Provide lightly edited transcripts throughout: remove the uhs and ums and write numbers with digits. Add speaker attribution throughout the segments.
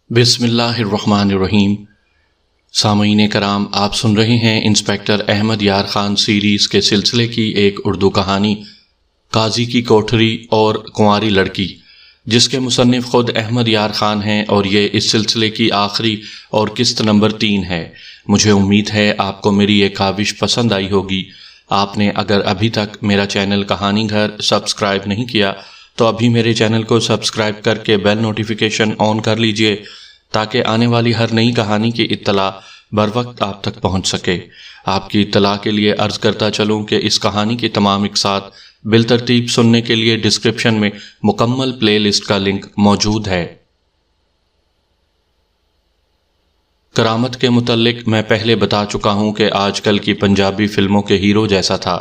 Speaker 1: بسم اللہ الرحمن الرحیم۔ سامعین کرام، آپ سن رہے ہیں انسپیکٹر احمد یار خان سیریز کے سلسلے کی ایک اردو کہانی قاضی کی کوٹھری اور کنواری لڑکی، جس کے مصنف خود احمد یار خان ہیں، اور یہ اس سلسلے کی آخری اور قسط نمبر 3 ہے۔ مجھے امید ہے آپ کو میری یہ کاوش پسند آئی ہوگی۔ آپ نے اگر ابھی تک میرا چینل کہانی گھر سبسکرائب نہیں کیا تو ابھی میرے چینل کو سبسکرائب کر کے بیل نوٹیفیکیشن آن کر لیجئے، تاکہ آنے والی ہر نئی کہانی کی اطلاع بر وقت آپ تک پہنچ سکے۔ آپ کی اطلاع کے لیے عرض کرتا چلوں کہ اس کہانی کی تمام اقساط بالترتیب سننے کے لیے ڈسکرپشن میں مکمل پلے لسٹ کا لنک موجود ہے۔ کرامت کے متعلق میں پہلے بتا چکا ہوں کہ آج کل کی پنجابی فلموں کے ہیرو جیسا تھا۔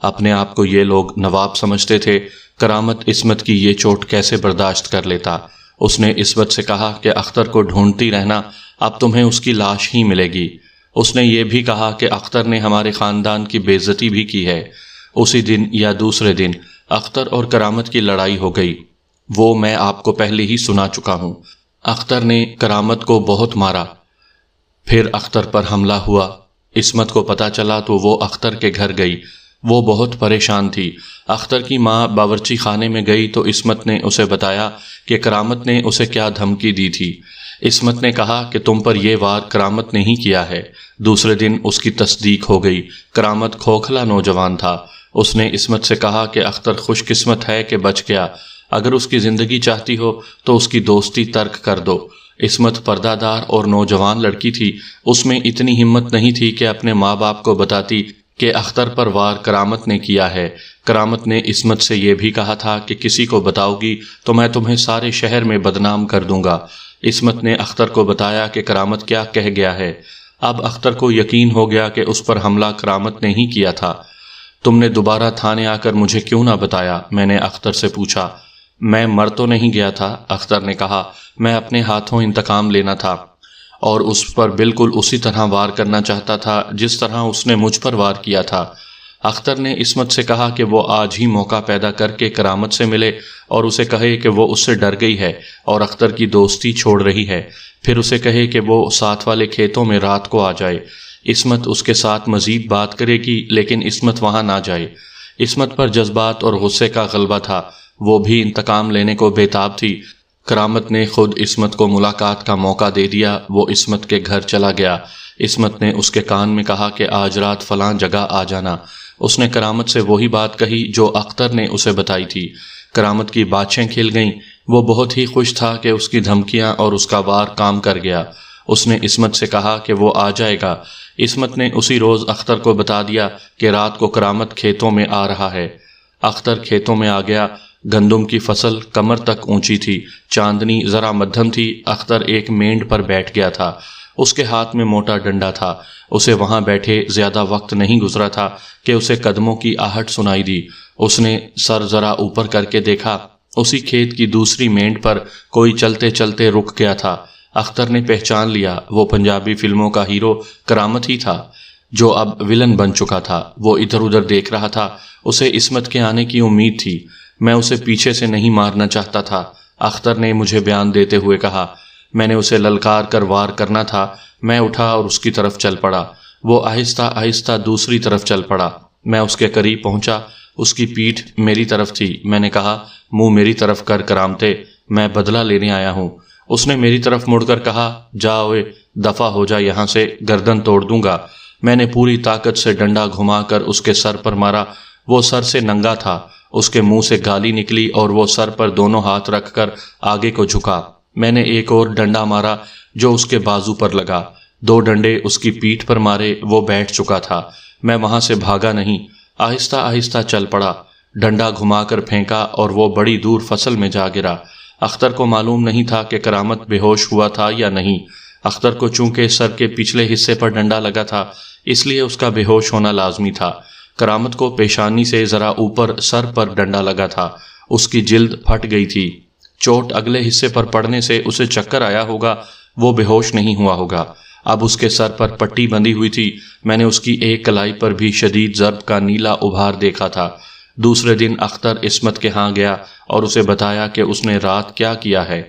Speaker 1: اپنے آپ کو یہ لوگ نواب سمجھتے تھے۔ کرامت عصمت کی یہ چوٹ کیسے برداشت کر لیتا؟ اس نے عصمت سے کہا کہ اختر کو ڈھونڈتی رہنا، اب تمہیں اس کی لاش ہی ملے گی۔ اس نے یہ بھی کہا کہ اختر نے ہمارے خاندان کی بے عزتی بھی کی ہے۔ اسی دن یا دوسرے دن اختر اور کرامت کی لڑائی ہو گئی، وہ میں آپ کو پہلے ہی سنا چکا ہوں۔ اختر نے کرامت کو بہت مارا، پھر اختر پر حملہ ہوا۔ عصمت کو پتہ چلا تو وہ اختر کے گھر گئی۔ وہ بہت پریشان تھی۔ اختر کی ماں باورچی خانے میں گئی تو عصمت نے اسے بتایا کہ کرامت نے اسے کیا دھمکی دی تھی۔ عصمت نے کہا کہ تم پر یہ وار کرامت نے ہی کیا ہے۔ دوسرے دن اس کی تصدیق ہو گئی۔ کرامت کھوکھلا نوجوان تھا۔ اس نے عصمت سے کہا کہ اختر خوش قسمت ہے کہ بچ گیا، اگر اس کی زندگی چاہتی ہو تو اس کی دوستی ترک کر دو۔ عصمت پردہ دار اور نوجوان لڑکی تھی، اس میں اتنی ہمت نہیں تھی کہ اپنے ماں باپ کو بتاتی کہ اختر پر وار کرامت نے کیا ہے۔ کرامت نے عصمت سے یہ بھی کہا تھا کہ کسی کو بتاؤ گی تو میں تمہیں سارے شہر میں بدنام کر دوں گا۔ عصمت نے اختر کو بتایا کہ کرامت کیا کہہ گیا ہے۔ اب اختر کو یقین ہو گیا کہ اس پر حملہ کرامت نے ہی کیا تھا۔ تم نے دوبارہ تھانے آ کر مجھے کیوں نہ بتایا؟ میں نے اختر سے پوچھا۔ میں مر تو نہیں گیا تھا، اختر نے کہا۔ میں اپنے ہاتھوں انتقام لینا تھا اور اس پر بالکل اسی طرح وار کرنا چاہتا تھا جس طرح اس نے مجھ پر وار کیا تھا۔ اختر نے عصمت سے کہا کہ وہ آج ہی موقع پیدا کر کے کرامت سے ملے اور اسے کہے کہ وہ اس سے ڈر گئی ہے اور اختر کی دوستی چھوڑ رہی ہے۔ پھر اسے کہے کہ وہ ساتھ والے کھیتوں میں رات کو آ جائے۔ عصمت اس کے ساتھ مزید بات کرے گی، لیکن عصمت وہاں نہ جائے۔ عصمت پر جذبات اور غصے کا غلبہ تھا، وہ بھی انتقام لینے کو بےتاب تھی۔ کرامت نے خود عصمت کو ملاقات کا موقع دے دیا۔ وہ عصمت کے گھر چلا گیا۔ عصمت نے اس کے کان میں کہا کہ آج رات فلاں جگہ آ جانا۔ اس نے کرامت سے وہی بات کہی جو اختر نے اسے بتائی تھی۔ کرامت کی باتیں کھل گئیں۔ وہ بہت ہی خوش تھا کہ اس کی دھمکیاں اور اس کا وار کام کر گیا۔ اس نے عصمت سے کہا کہ وہ آ جائے گا۔ عصمت نے اسی روز اختر کو بتا دیا کہ رات کو کرامت کھیتوں میں آ رہا ہے۔ اختر کھیتوں میں آ گیا۔ گندم کی فصل کمر تک اونچی تھی، چاندنی ذرا مدھم تھی۔ اختر ایک مینڈ پر بیٹھ گیا تھا، اس کے ہاتھ میں موٹا ڈنڈا تھا۔ اسے وہاں بیٹھے زیادہ وقت نہیں گزرا تھا کہ اسے قدموں کی آہٹ سنائی دی۔ اس نے سر ذرا اوپر کر کے دیکھا، اسی کھیت کی دوسری مینڈ پر کوئی چلتے چلتے رک گیا تھا۔ اختر نے پہچان لیا، وہ پنجابی فلموں کا ہیرو کرامت ہی تھا، جو اب ولن بن چکا تھا۔ وہ ادھر ادھر دیکھ رہا تھا، اسے عصمت کے آنے کی امید تھی۔ میں اسے پیچھے سے نہیں مارنا چاہتا تھا، اختر نے مجھے بیان دیتے ہوئے کہا۔ میں نے اسے للکار کر وار کرنا تھا۔ میں اٹھا اور اس کی طرف چل پڑا۔ وہ آہستہ آہستہ دوسری طرف چل پڑا۔ میں اس کے قریب پہنچا، اس کی پیٹھ میری طرف تھی۔ میں نے کہا، منہ میری طرف کر کرامتے، میں بدلہ لینے آیا ہوں۔ اس نے میری طرف مڑ کر کہا، جا اوئے، دفع ہو جا یہاں سے، گردن توڑ دوں گا۔ میں نے پوری طاقت سے ڈنڈا گھما کر اس کے سر پر مارا۔ وہ سر سے ننگا تھا، اس کے منہ سے گالی نکلی اور وہ سر پر دونوں ہاتھ رکھ کر آگے کو جھکا۔ میں نے ایک اور ڈنڈا مارا جو اس کے بازو پر لگا۔ 2 ڈنڈے اس کی پیٹھ پر مارے، وہ بیٹھ چکا تھا۔ میں وہاں سے بھاگا نہیں، آہستہ آہستہ چل پڑا۔ ڈنڈا گھما کر پھینکا اور وہ بڑی دور فصل میں جا گرا۔ اختر کو معلوم نہیں تھا کہ کرامت بے ہوش ہوا تھا یا نہیں۔ اختر کو چونکہ سر کے پچھلے حصے پر ڈنڈا لگا تھا، اس لیے اس کا بے ہوش ہونا لازمی تھا۔ کرامت کو پیشانی سے ذرا اوپر سر پر ڈنڈا لگا تھا، اس کی جلد پھٹ گئی تھی۔ چوٹ اگلے حصے پر پڑنے سے اسے چکر آیا ہوگا، وہ بے ہوش نہیں ہوا ہوگا۔ اب اس کے سر پر پٹی بندھی ہوئی تھی۔ میں نے اس کی ایک کلائی پر بھی شدید ضرب کا نیلا ابھار دیکھا تھا۔ دوسرے دن اختر عصمت کے ہاں گیا اور اسے بتایا کہ اس نے رات کیا کیا ہے۔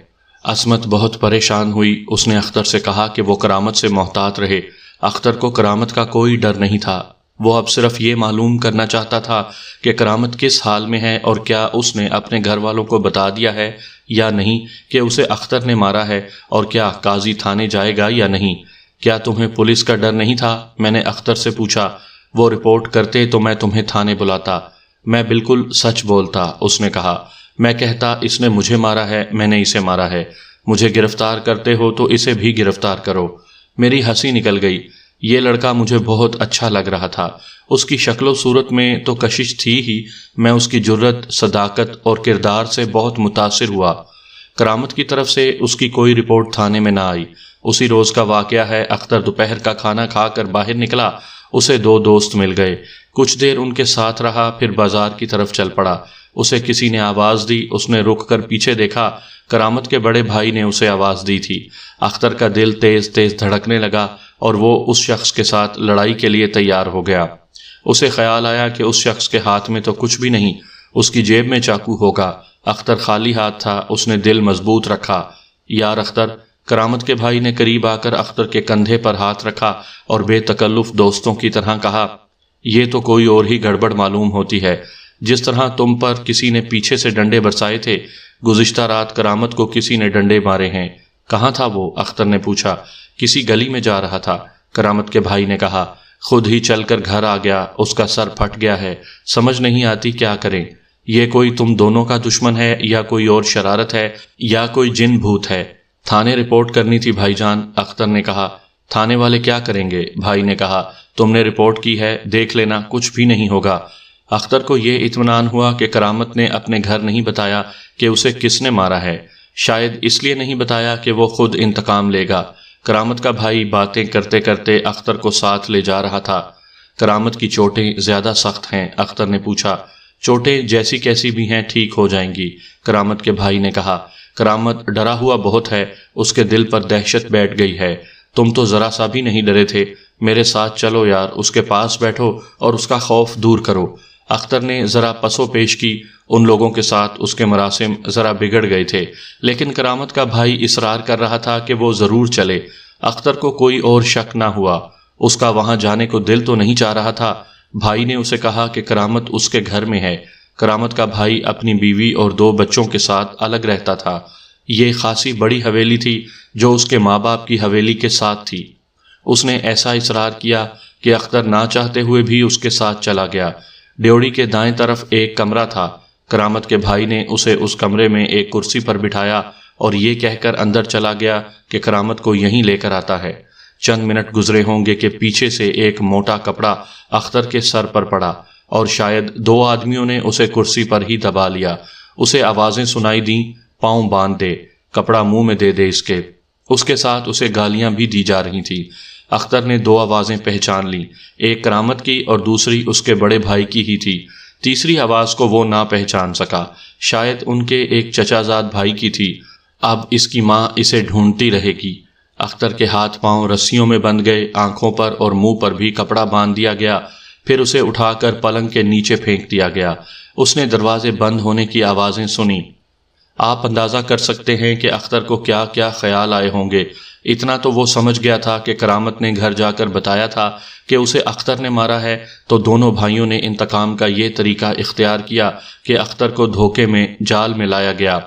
Speaker 1: عصمت بہت پریشان ہوئی۔ اس نے اختر سے کہا کہ وہ کرامت سے محتاط رہے۔ اختر کو کرامت کا کوئی ڈر نہیں تھا۔ وہ اب صرف یہ معلوم کرنا چاہتا تھا کہ کرامت کس حال میں ہے اور کیا اس نے اپنے گھر والوں کو بتا دیا ہے یا نہیں کہ اسے اختر نے مارا ہے، اور کیا قاضی تھانے جائے گا یا نہیں۔ کیا تمہیں پولیس کا ڈر نہیں تھا؟ میں نے اختر سے پوچھا۔ وہ رپورٹ کرتے تو میں تمہیں تھانے بلاتا۔ میں بالکل سچ بولتا، اس نے کہا۔ میں کہتا اس نے مجھے مارا ہے، میں نے اسے مارا ہے۔ مجھے گرفتار کرتے ہو تو اسے بھی گرفتار کرو۔ میری ہنسی نکل گئی۔ یہ لڑکا مجھے بہت اچھا لگ رہا تھا۔ اس کی شکل و صورت میں تو کشش تھی ہی، میں اس کی جرأت، صداقت اور کردار سے بہت متاثر ہوا۔ کرامت کی طرف سے اس کی کوئی رپورٹ تھانے میں نہ آئی۔ اسی روز کا واقعہ ہے۔ اختر دوپہر کا کھانا کھا کر باہر نکلا۔ اسے 2 دوست مل گئے۔ کچھ دیر ان کے ساتھ رہا، پھر بازار کی طرف چل پڑا۔ اسے کسی نے آواز دی۔ اس نے رک کر پیچھے دیکھا۔ کرامت کے بڑے بھائی نے اسے آواز دی تھی۔ اختر کا دل تیز تیز دھڑکنے لگا اور وہ اس شخص کے ساتھ لڑائی کے لیے تیار ہو گیا۔ اسے خیال آیا کہ اس شخص کے ہاتھ میں تو کچھ بھی نہیں، اس کی جیب میں چاقو ہوگا۔ اختر خالی ہاتھ تھا۔ اس نے دل مضبوط رکھا۔ یار اختر، کرامت کے بھائی نے قریب آ کر اختر کے کندھے پر ہاتھ رکھا اور بے تکلف دوستوں کی طرح کہا، یہ تو کوئی اور ہی گڑبڑ معلوم ہوتی ہے۔ جس طرح تم پر کسی نے پیچھے سے ڈنڈے برسائے تھے، گزشتہ رات کرامت کو کسی نے ڈنڈے مارے ہیں۔ کہاں تھا وہ؟ اختر نے پوچھا۔ کسی گلی میں جا رہا تھا، کرامت کے بھائی نے کہا۔ خود ہی چل کر گھر آ گیا۔ اس کا سر پھٹ گیا ہے، سمجھ نہیں آتی کیا کریں۔ یہ کوئی تم دونوں کا دشمن ہے یا کوئی اور شرارت ہے یا کوئی جن بھوت ہے؟ تھانے رپورٹ کرنی تھی بھائی جان، اختر نے کہا۔ تھانے والے کیا کریں گے؟ بھائی نے کہا۔ تم نے رپورٹ کی ہے، دیکھ لینا، کچھ بھی نہیں ہوگا۔ اختر کو یہ اطمینان ہوا کہ کرامت نے اپنے گھر نہیں بتایا کہ اسے کس نے مارا ہے۔ شاید اس لیے نہیں بتایا کہ وہ خود انتقام لے گا۔ کرامت کا بھائی باتیں کرتے کرتے اختر کو ساتھ لے جا رہا تھا۔ کرامت کی چوٹیں زیادہ سخت ہیں؟ اختر نے پوچھا۔ چوٹیں جیسی کیسی بھی ہیں ٹھیک ہو جائیں گی، کرامت کے بھائی نے کہا۔ کرامت ڈرا ہوا بہت ہے، اس کے دل پر دہشت بیٹھ گئی ہے۔ تم تو ذرا سا بھی نہیں ڈرے تھے۔ میرے ساتھ چلو یار، اس کے پاس بیٹھو اور اس کا خوف دور کرو۔ اختر نے ذرا پسو پیش کی۔ ان لوگوں کے ساتھ اس کے مراسم ذرا بگڑ گئے تھے، لیکن کرامت کا بھائی اصرار کر رہا تھا کہ وہ ضرور چلے۔ اختر کو کوئی اور شک نہ ہوا۔ اس کا وہاں جانے کو دل تو نہیں چاہ رہا تھا۔ بھائی نے اسے کہا کہ کرامت اس کے گھر میں ہے۔ کرامت کا بھائی اپنی بیوی اور 2 بچوں کے ساتھ الگ رہتا تھا۔ یہ خاصی بڑی حویلی تھی جو اس کے ماں باپ کی حویلی کے ساتھ تھی۔ اس نے ایسا اصرار کیا کہ اختر نہ چاہتے ہوئے بھی اس کے ساتھ چلا گیا۔ ڈیوڑی کے دائیں طرف ایک کمرہ تھا۔ کرامت کے بھائی نے اسے اس کمرے میں ایک کرسی پر بٹھایا اور یہ کہہ کر اندر چلا گیا کہ کرامت کو یہیں لے کر آتا ہے۔ چند منٹ گزرے ہوں گے کہ پیچھے سے ایک موٹا کپڑا اختر کے سر پر پڑا اور شاید 2 آدمیوں نے اسے کرسی پر ہی دبا لیا۔ اسے آوازیں سنائی دیں، پاؤں باندھ دے، کپڑا منہ میں دے دے اس کے۔ اس کے ساتھ اسے گالیاں بھی دی جا رہی تھیں۔ اختر نے 2 آوازیں پہچان لیں، ایک کرامت کی اور دوسری اس کے بڑے بھائی کی ہی تھی۔ تیسری آواز کو وہ نہ پہچان سکا، شاید ان کے ایک چچا زاد بھائی کی تھی۔ اب اس کی ماں اسے ڈھونڈتی رہے گی۔ اختر کے ہاتھ پاؤں رسیوں میں بندھ گئے، آنکھوں پر اور منہ پر بھی کپڑا باندھ دیا گیا، پھر اسے اٹھا کر پلنگ کے نیچے پھینک دیا گیا۔ اس نے دروازے بند ہونے کی آوازیں سنی۔ آپ اندازہ کر سکتے ہیں کہ اختر کو کیا کیا خیال آئے ہوں گے۔ اتنا تو وہ سمجھ گیا تھا کہ کرامت نے گھر جا کر بتایا تھا کہ اسے اختر نے مارا ہے، تو دونوں بھائیوں نے انتقام کا یہ طریقہ اختیار کیا کہ اختر کو دھوکے میں، جال میں لایا گیا۔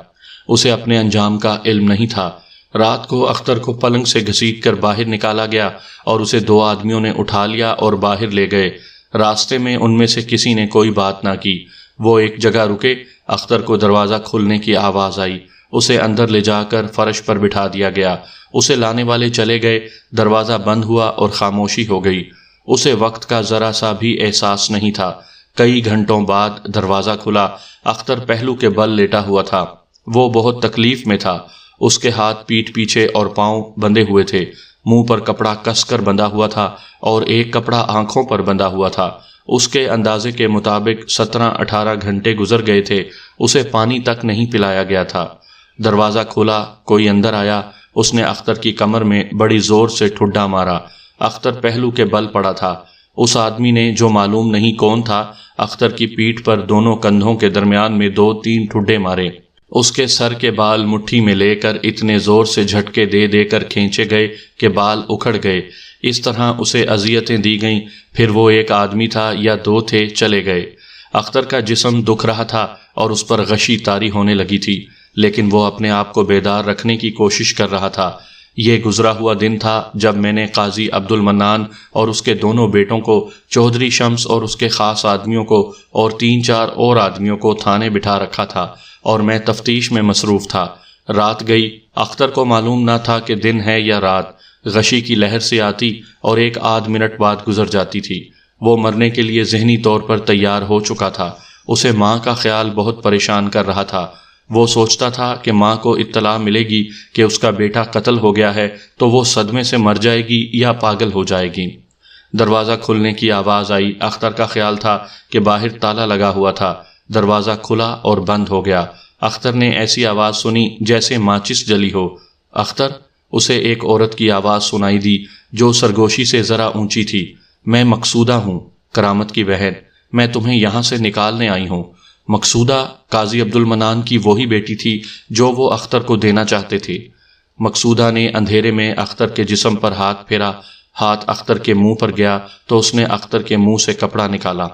Speaker 1: اسے اپنے انجام کا علم نہیں تھا۔ رات کو اختر کو پلنگ سے گھسیٹ کر باہر نکالا گیا اور اسے 2 آدمیوں نے اٹھا لیا اور باہر لے گئے۔ راستے میں ان میں سے کسی نے کوئی بات نہ کی۔ وہ ایک جگہ رکے۔ اختر کو دروازہ کھلنے کی آواز آئی۔ اسے اندر لے جا کر فرش پر بٹھا دیا گیا۔ اسے لانے والے چلے گئے، دروازہ بند ہوا اور خاموشی ہو گئی۔ اسے وقت کا ذرا سا بھی احساس نہیں تھا۔ کئی گھنٹوں بعد دروازہ کھلا۔ اختر پہلو کے بل لیٹا ہوا تھا۔ وہ بہت تکلیف میں تھا۔ اس کے ہاتھ پیٹھ پیچھے اور پاؤں بندھے ہوئے تھے۔ منہ پر کپڑا کس کر بندھا ہوا تھا اور ایک کپڑا آنکھوں پر بندھا ہوا تھا۔ اس کے اندازے کے مطابق 17-18 گھنٹے گزر گئے تھے۔ اسے پانی تک نہیں پلایا گیا تھا۔ دروازہ کھلا، کوئی اندر آیا۔ اس نے اختر کی کمر میں بڑی زور سے ٹھڈا مارا۔ اختر پہلو کے بل پڑا تھا۔ اس آدمی نے، جو معلوم نہیں کون تھا، اختر کی پیٹھ پر دونوں کندھوں کے درمیان میں 2-3 ٹھڈے مارے۔ اس کے سر کے بال مٹھی میں لے کر اتنے زور سے جھٹکے دے دے کر کھینچے گئے کہ بال اکھڑ گئے۔ اس طرح اسے اذیتیں دی گئیں۔ پھر وہ ایک آدمی تھا یا دو تھے، چلے گئے۔ اختر کا جسم دکھ رہا تھا اور اس پر غشی طاری ہونے لگی تھی، لیکن وہ اپنے آپ کو بیدار رکھنے کی کوشش کر رہا تھا۔ یہ گزرا ہوا دن تھا جب میں نے قاضی عبد المنان اور اس کے دونوں بیٹوں کو، چودھری شمس اور اس کے خاص آدمیوں کو، اور 3-4 اور آدمیوں کو تھانے بٹھا رکھا تھا اور میں تفتیش میں مصروف تھا۔ رات گئی، اختر کو معلوم نہ تھا کہ دن ہے یا رات۔ غشی کی لہر سے آتی اور ایک آدھ منٹ بعد گزر جاتی تھی۔ وہ مرنے کے لیے ذہنی طور پر تیار ہو چکا تھا۔ اسے ماں کا خیال بہت پریشان کر رہا تھا۔ وہ سوچتا تھا کہ ماں کو اطلاع ملے گی کہ اس کا بیٹا قتل ہو گیا ہے تو وہ صدمے سے مر جائے گی یا پاگل ہو جائے گی۔ دروازہ کھلنے کی آواز آئی۔ اختر کا خیال تھا کہ باہر تالا لگا ہوا تھا۔ دروازہ کھلا اور بند ہو گیا۔ اختر نے ایسی آواز سنی جیسے ماچس جلی ہو۔ اختر، اسے ایک عورت کی آواز سنائی دی جو سرگوشی سے ذرا اونچی تھی۔ میں مقصودہ ہوں، کرامت کی بہن، میں تمہیں یہاں سے نکالنے آئی ہوں۔ مقصودہ قاضی عبد المنان کی وہی بیٹی تھی جو وہ اختر کو دینا چاہتے تھے۔ مقصودہ نے اندھیرے میں اختر کے جسم پر ہاتھ پھیرا۔ ہاتھ اختر کے منہ پر گیا تو اس نے اختر کے منہ سے کپڑا نکالا۔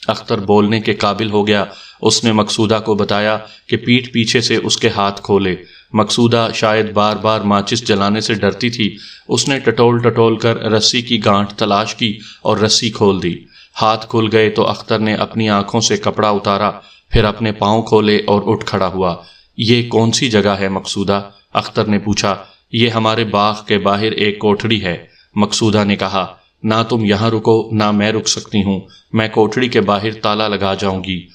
Speaker 1: اختر بولنے کے قابل ہو گیا۔ اس نے مقصودہ کو بتایا کہ پیٹھ پیچھے سے اس کے ہاتھ کھولے۔ مقصودہ شاید بار بار ماچس جلانے سے ڈرتی تھی۔ اس نے ٹٹول ٹٹول کر رسی کی گانٹھ تلاش کی اور رسی کھول دی۔ ہاتھ کھل گئے تو اختر نے اپنی آنکھوں سے کپڑا اتارا، پھر اپنے پاؤں کھولے اور اٹھ کھڑا ہوا۔ یہ کون سی جگہ ہے مقصودہ؟ اختر نے پوچھا۔ یہ ہمارے باغ کے باہر ایک کوٹھڑی ہے۔ مقصودہ نے کہا، نہ تم یہاں رکو نہ میں رک سکتی ہوں، میں کوٹھڑی کے باہر تالا لگا جاؤں گی۔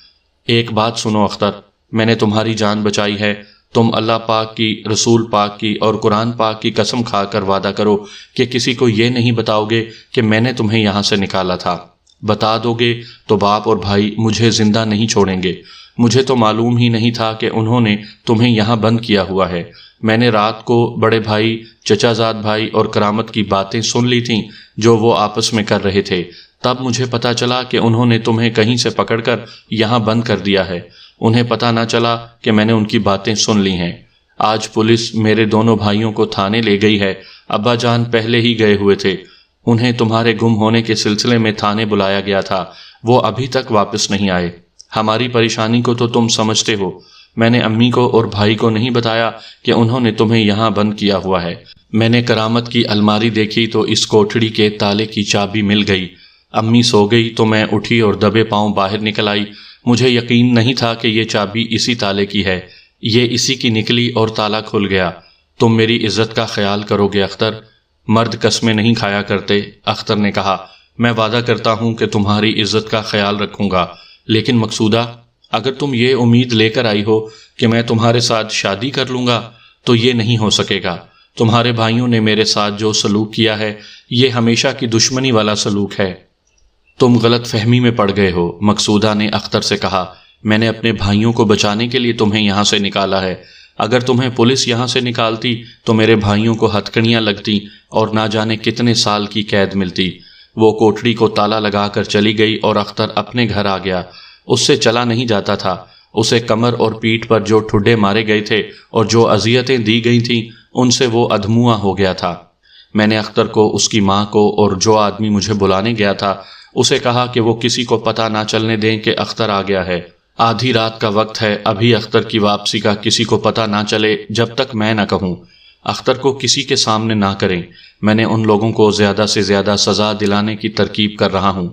Speaker 1: ایک بات سنو اختر، میں نے تمہاری جان بچائی ہے۔ تم اللہ پاک کی، رسول پاک کی اور قرآن پاک کی قسم کھا کر وعدہ کرو کہ کسی کو یہ نہیں بتاؤ گے کہ میں نے تمہیں یہاں سے نکالا تھا۔ بتا دو گے تو باپ اور بھائی مجھے زندہ نہیں چھوڑیں گے۔ مجھے تو معلوم ہی نہیں تھا کہ انہوں نے تمہیں یہاں بند کیا ہوا ہے۔ میں نے رات کو بڑے بھائی، چچا زاد بھائی اور کرامت کی باتیں سن لی تھیں جو وہ آپس میں کر رہے تھے۔ تب مجھے پتا چلا کہ انہوں نے تمہیں کہیں سے پکڑ کر یہاں بند کر دیا ہے۔ انہیں پتا نہ چلا کہ میں نے ان کی باتیں سن لی ہیں۔ آج پولیس میرے دونوں بھائیوں کو تھانے لے گئی ہے۔ ابا جان پہلے ہی گئے ہوئے تھے۔ انہیں تمہارے گم ہونے کے سلسلے میں تھانے بلایا گیا تھا، وہ ابھی تک واپس نہیں آئے۔ ہماری پریشانی کو تو تم سمجھتے ہو۔ میں نے امی کو اور بھائی کو نہیں بتایا کہ انہوں نے تمہیں یہاں بند کیا ہوا ہے۔ میں نے کرامت کی الماری دیکھی تو اس کوٹھڑی کے تالے کی چابی مل گئی۔ امی سو گئی تو میں اٹھی اور دبے پاؤں باہر نکل آئی۔ مجھے یقین نہیں تھا کہ یہ چابی اسی تالے کی ہے۔ یہ اسی کی نکلی اور تالا کھل گیا۔ تم میری عزت کا خیال کرو گے اختر؟ مرد قسمیں نہیں کھایا کرتے، اختر نے کہا۔ میں وعدہ کرتا ہوں کہ تمہاری عزت کا خیال رکھوں گا، لیکن مقصودہ، اگر تم یہ امید لے کر آئی ہو کہ میں تمہارے ساتھ شادی کر لوں گا تو یہ نہیں ہو سکے گا۔ تمہارے بھائیوں نے میرے ساتھ جو سلوک کیا ہے یہ ہمیشہ کی دشمنی والا سلوک ہے۔ تم غلط فہمی میں پڑ گئے ہو، مقصودہ نے اختر سے کہا۔ میں نے اپنے بھائیوں کو بچانے کے لیے تمہیں یہاں سے نکالا ہے۔ اگر تمہیں پولیس یہاں سے نکالتی تو میرے بھائیوں کو ہتھکڑیاں لگتی اور نہ جانے کتنے سال کی قید ملتی۔ وہ کوٹھڑی کو تالا لگا کر چلی گئی اور اختر اپنے گھر آ گیا۔ اس سے چلا نہیں جاتا تھا۔ اسے کمر اور پیٹھ پر جو ٹھڈے مارے گئے تھے اور جو اذیتیں دی گئی تھیں ان سے وہ ادھموا ہو گیا تھا۔ میں نے اختر کو، اس کی ماں کو اور جو آدمی مجھے بلانے گیا تھا اسے کہا کہ وہ کسی کو پتہ نہ چلنے دیں کہ اختر آ گیا ہے۔ آدھی رات کا وقت ہے، ابھی اختر کی واپسی کا کسی کو پتہ نہ چلے جب تک میں نہ کہوں۔ اختر کو کسی کے سامنے نہ کریں۔ میں نے ان لوگوں کو زیادہ سے زیادہ سزا دلانے کی ترکیب کر رہا ہوں۔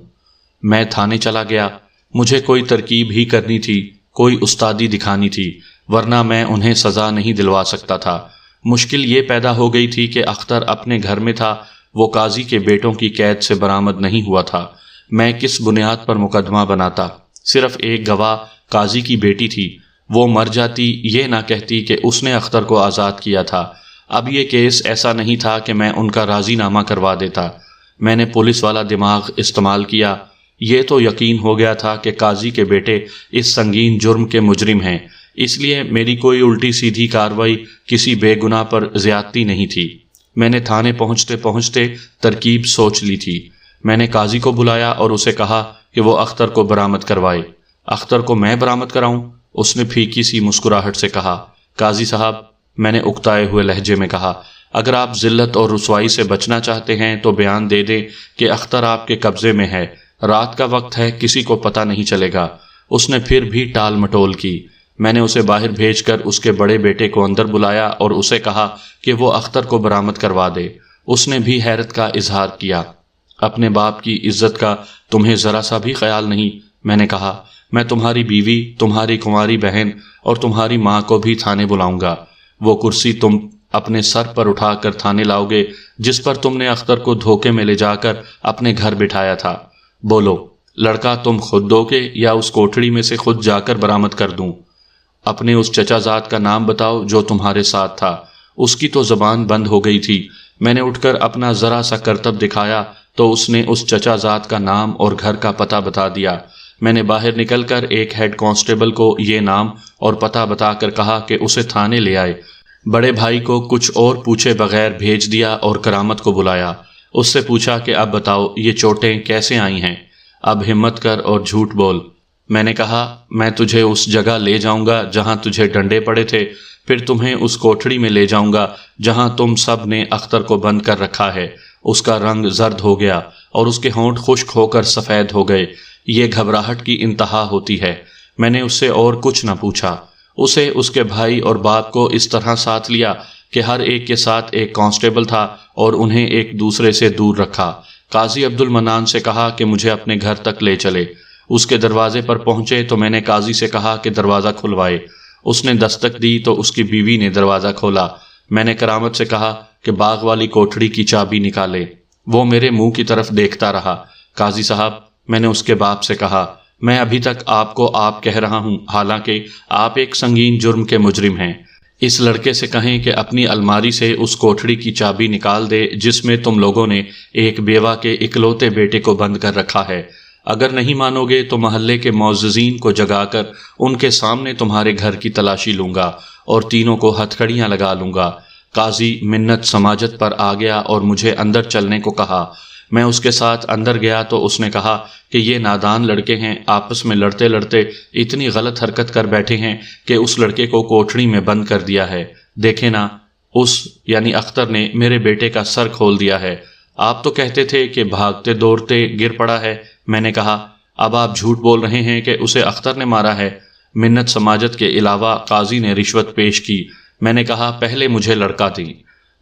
Speaker 1: میں تھانے چلا گیا۔ مجھے کوئی ترکیب ہی کرنی تھی، کوئی استادی دکھانی تھی، ورنہ میں انہیں سزا نہیں دلوا سکتا تھا۔ مشکل یہ پیدا ہو گئی تھی کہ اختر اپنے گھر میں تھا، وہ قاضی کے بیٹوں کی قید سے برآمد نہیں ہوا تھا۔ میں کس بنیاد پر مقدمہ بناتا؟ صرف ایک گواہ قاضی کی بیٹی تھی، وہ مر جاتی یہ نہ کہتی کہ اس نے اختر کو آزاد کیا تھا۔ اب یہ کیس ایسا نہیں تھا کہ میں ان کا راضی نامہ کروا دیتا۔ میں نے پولیس والا دماغ استعمال کیا۔ یہ تو یقین ہو گیا تھا کہ قاضی کے بیٹے اس سنگین جرم کے مجرم ہیں، اس لیے میری کوئی الٹی سیدھی کارروائی کسی بے گناہ پر زیادتی نہیں تھی۔ میں نے تھانے پہنچتے پہنچتے ترکیب سوچ لی تھی۔ میں نے قاضی کو بلایا اور اسے کہا کہ وہ اختر کو برآمد کروائے۔ اختر کو میں برآمد کراؤں؟ اس نے پھیکی سی مسکراہٹ سے کہا۔ قاضی صاحب، میں نے اکتائے ہوئے لہجے میں کہا، اگر آپ ذلت اور رسوائی سے بچنا چاہتے ہیں تو بیان دے دیں کہ اختر آپ کے قبضے میں ہے، رات کا وقت ہے، کسی کو پتہ نہیں چلے گا۔ اس نے پھر بھی ٹال مٹول کی۔ میں نے اسے باہر بھیج کر اس کے بڑے بیٹے کو اندر بلایا اور اسے کہا کہ وہ اختر کو برآمد کروا دے۔ اس نے بھی حیرت کا اظہار کیا۔ اپنے باپ کی عزت کا تمہیں ذرا سا بھی خیال نہیں؟ میں نے کہا، میں تمہاری بیوی، تمہاری کنواری بہن اور تمہاری ماں کو بھی تھانے بلاؤں گا۔ وہ کرسی تم اپنے سر پر اٹھا کر تھانے لاؤ گے جس پر تم نے اختر کو دھوکے میں لے جا کر اپنے گھر بٹھایا تھا۔ بولو، لڑکا تم خود دو گے یا اس کوٹھڑی میں سے خود جا کر برآمد کر دوں؟ اپنے اس چچا زاد کا نام بتاؤ جو تمہارے ساتھ تھا۔ اس کی تو زبان بند ہو گئی تھی۔ میں نے اٹھ کر اپنا ذرا سا کرتب دکھایا تو اس نے اس چچا زاد کا نام اور گھر کا پتہ بتا دیا۔ میں نے باہر نکل کر ایک ہیڈ کانسٹیبل کو یہ نام اور پتہ بتا کر کہا کہ اسے تھانے لے آئے۔ بڑے بھائی کو کچھ اور پوچھے بغیر بھیج دیا اور کرامت کو بلایا۔ اس سے پوچھا کہ اب بتاؤ یہ چوٹیں کیسے آئی ہیں؟ اب ہمت کر اور جھوٹ بول۔ میں نے کہا، میں تجھے اس جگہ لے جاؤں گا جہاں تجھے ڈنڈے پڑے تھے، پھر تمہیں اس کوٹھڑی میں لے جاؤں گا جہاں تم سب نے اختر کو بند کر رکھا ہے۔ اس کا رنگ زرد ہو گیا اور اس کے ہونٹ خشک ہو کر سفید ہو گئے۔ یہ گھبراہٹ کی انتہا ہوتی ہے۔ میں نے اس سے اور کچھ نہ پوچھا۔ اسے اس کے بھائی اور باپ کو اس طرح ساتھ لیا کہ ہر ایک کے ساتھ ایک کانسٹیبل تھا اور انہیں ایک دوسرے سے دور رکھا۔ قاضی عبد المنان سے کہا کہ مجھے اپنے گھر تک لے چلے۔ اس کے دروازے پر پہنچے تو میں نے قاضی سے کہا کہ دروازہ کھلوائے۔ اس نے دستک دی تو اس کی بیوی نے دروازہ کھولا۔ میں نے کرامت سے کہا کہ باغ والی کوٹھڑی کی چابی نکالے۔ وہ میرے منہ کی طرف دیکھتا رہا۔ قاضی صاحب، میں نے اس کے باپ سے کہا، میں ابھی تک آپ کو آپ کہہ رہا ہوں، حالانکہ آپ ایک سنگین جرم کے مجرم ہیں۔ اس لڑکے سے کہیں کہ اپنی الماری سے اس کوٹھڑی کی چابی نکال دے جس میں تم لوگوں نے ایک بیوہ کے اکلوتے بیٹے کو بند کر رکھا ہے۔ اگر نہیں مانو گے تو محلے کے معززین کو جگا کر ان کے سامنے تمہارے گھر کی تلاشی لوں گا اور تینوں کو ہتھکڑیاں لگا لوں گا۔ قاضی منت سماجت پر آ گیا اور مجھے اندر چلنے کو کہا۔ میں اس کے ساتھ اندر گیا تو اس نے کہا کہ یہ نادان لڑکے ہیں، آپس میں لڑتے لڑتے اتنی غلط حرکت کر بیٹھے ہیں کہ اس لڑکے کو کوٹھڑی میں بند کر دیا ہے۔ دیکھے نا، اس یعنی اختر نے میرے بیٹے کا سر کھول دیا ہے۔ آپ تو کہتے تھے کہ بھاگتے دوڑتے گر پڑا ہے۔ میں نے کہا، اب آپ جھوٹ بول رہے ہیں کہ اسے اختر نے مارا ہے۔ منت سماجت کے علاوہ قاضی نے رشوت پیش کی۔ میں نے کہا، پہلے مجھے لڑکا دیں۔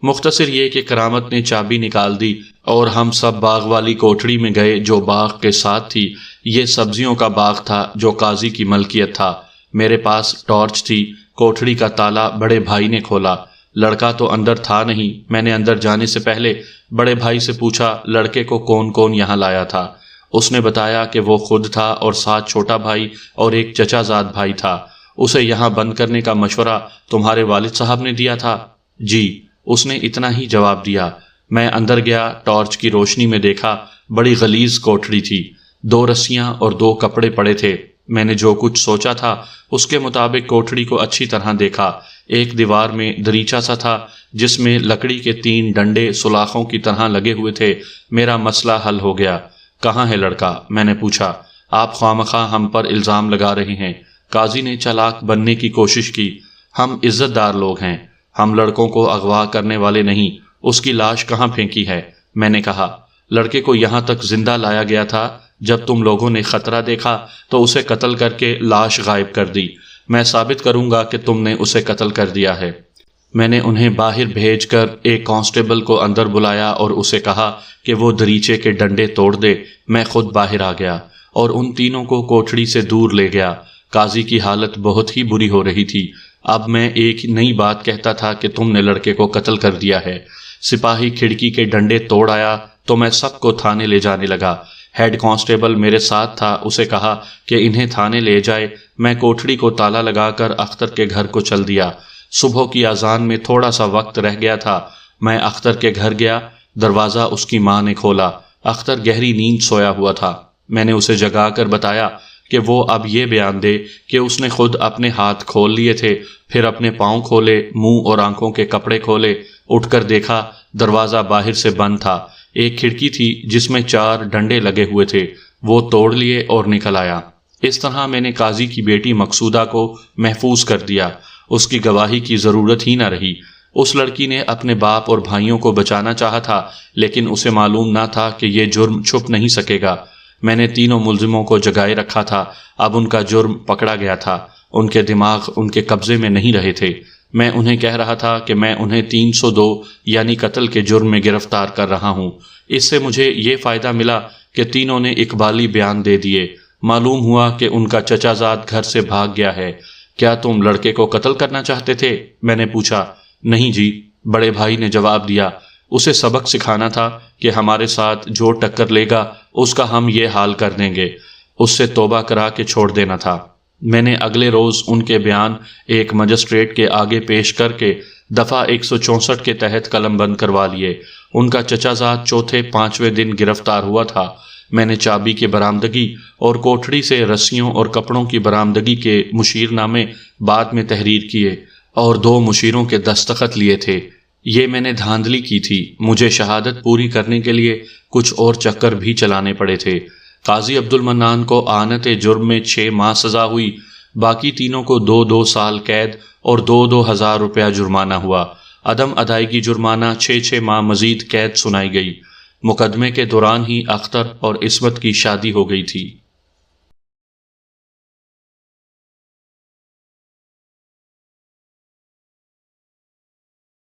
Speaker 1: مختصر یہ کہ کرامت نے چابی نکال دی اور ہم سب باغ والی کوٹھڑی میں گئے جو باغ کے ساتھ تھی۔ یہ سبزیوں کا باغ تھا جو قاضی کی ملکیت تھا۔ میرے پاس ٹارچ تھی۔ کوٹھڑی کا تالا بڑے بھائی نے کھولا۔ لڑکا تو اندر تھا نہیں۔ میں نے اندر جانے سے پہلے بڑے بھائی سے پوچھا لڑکے کو کون کون یہاں لایا تھا۔ اس نے بتایا کہ وہ خود تھا اور ساتھ چھوٹا بھائی اور ایک چچا زاد بھائی تھا۔ اسے یہاں بند کرنے کا مشورہ تمہارے والد صاحب نے دیا تھا؟ جی، اس نے اتنا ہی جواب دیا۔ میں اندر گیا، ٹارچ کی روشنی میں دیکھا بڑی غلیظ کوٹھڑی تھی۔ 2 رسیاں اور 2 کپڑے پڑے تھے۔ میں نے جو کچھ سوچا تھا اس کے مطابق کوٹھڑی کو اچھی طرح دیکھا۔ ایک دیوار میں دریچہ سا تھا جس میں لکڑی کے 3 ڈنڈے سلاخوں کی طرح لگے ہوئے تھے۔ میرا مسئلہ حل ہو گیا۔ کہاں ہے لڑکا؟ میں نے پوچھا۔ آپ خوامخواہ ہم پر الزام لگا رہے ہیں۔ قاضی نے چالاک بننے کی کوشش کی۔ ہم عزت دار لوگ ہیں، ہم لڑکوں کو اغوا کرنے والے نہیں۔ اس کی لاش کہاں پھینکی ہے؟ میں نے کہا، لڑکے کو یہاں تک زندہ لایا گیا تھا۔ جب تم لوگوں نے خطرہ دیکھا تو اسے قتل کر کے لاش غائب کر دی۔ میں ثابت کروں گا کہ تم نے اسے قتل کر دیا ہے۔ میں نے انہیں باہر بھیج کر ایک کانسٹیبل کو اندر بلایا اور اسے کہا کہ وہ دریچے کے ڈنڈے توڑ دے۔ میں خود باہر آ گیا اور ان تینوں کو کوٹھڑی سے دور لے گیا۔ قاضی کی حالت بہت ہی بری ہو رہی تھی۔ اب میں ایک نئی بات کہتا تھا کہ تم نے لڑکے کو قتل کر دیا ہے۔ سپاہی کھڑکی کے ڈنڈے توڑ آیا تو میں سب کو تھانے لے جانے لگا۔ ہیڈ کانسٹیبل میرے ساتھ تھا، اسے کہا کہ انہیں تھانے لے جائے۔ میں کوٹھڑی کو تالا لگا کر اختر کے گھر کو چل دیا۔ صبح کی اذان میں تھوڑا سا وقت رہ گیا تھا۔ میں اختر کے گھر گیا۔ دروازہ اس کی ماں نے کھولا۔ اختر گہری نیند سویا ہوا تھا۔ میں نے اسے جگا کر بتایا کہ وہ اب یہ بیان دے کہ اس نے خود اپنے ہاتھ کھول لیے تھے، پھر اپنے پاؤں کھولے، منہ اور آنکھوں کے کپڑے کھولے۔ اٹھ کر دیکھا دروازہ باہر سے بند تھا۔ ایک کھڑکی تھی جس میں 4 ڈنڈے لگے ہوئے تھے، وہ توڑ لیے اور نکل آیا۔ اس طرح میں نے قاضی کی بیٹی مقصودہ کو محفوظ کر دیا، اس کی گواہی کی ضرورت ہی نہ رہی۔ اس لڑکی نے اپنے باپ اور بھائیوں کو بچانا چاہا تھا، لیکن اسے معلوم نہ تھا کہ یہ جرم چھپ نہیں سکے گا۔ میں نے تینوں ملزموں کو جگائے رکھا تھا، اب ان کا جرم پکڑا گیا تھا، ان کے دماغ ان کے قبضے میں نہیں رہے تھے۔ میں انہیں کہہ رہا تھا کہ میں انہیں 302 یعنی قتل کے جرم میں گرفتار کر رہا ہوں۔ اس سے مجھے یہ فائدہ ملا کہ تینوں نے اقبالی بیان دے دیے۔ معلوم ہوا کہ ان کا چچا زاد گھر سے بھاگ گیا ہے۔ کیا تم لڑکے کو قتل کرنا چاہتے تھے؟ میں نے پوچھا۔ نہیں جی، بڑے بھائی نے جواب دیا۔ اسے سبق سکھانا تھا کہ ہمارے ساتھ جو ٹکر لے گا اس کا ہم یہ حال کر دیں گے، اس سے توبہ کرا کے چھوڑ دینا تھا۔ میں نے اگلے روز ان کے بیان ایک مجسٹریٹ کے آگے پیش کر کے دفعہ 164 کے تحت قلم بند کروا لیے۔ ان کا چچا زاد چوتھے پانچویں دن گرفتار ہوا تھا۔ میں نے چابی کے برآمدگی اور کوٹھڑی سے رسیوں اور کپڑوں کی برآمدگی کے مشیر نامے بعد میں تحریر کیے اور 2 مشیروں کے دستخط لیے تھے۔ یہ میں نے دھاندلی کی تھی، مجھے شہادت پوری کرنے کے لیے کچھ اور چکر بھی چلانے پڑے تھے۔ قاضی عبد المنان کو اعانت جرم میں 6 ماہ سزا ہوئی، باقی تینوں کو 2 سال قید اور 2 ہزار روپیہ جرمانہ ہوا۔ عدم ادائیگی جرمانہ 6 ماہ مزید قید سنائی گئی۔ مقدمے کے دوران ہی اختر اور عصمت کی شادی ہو گئی تھی۔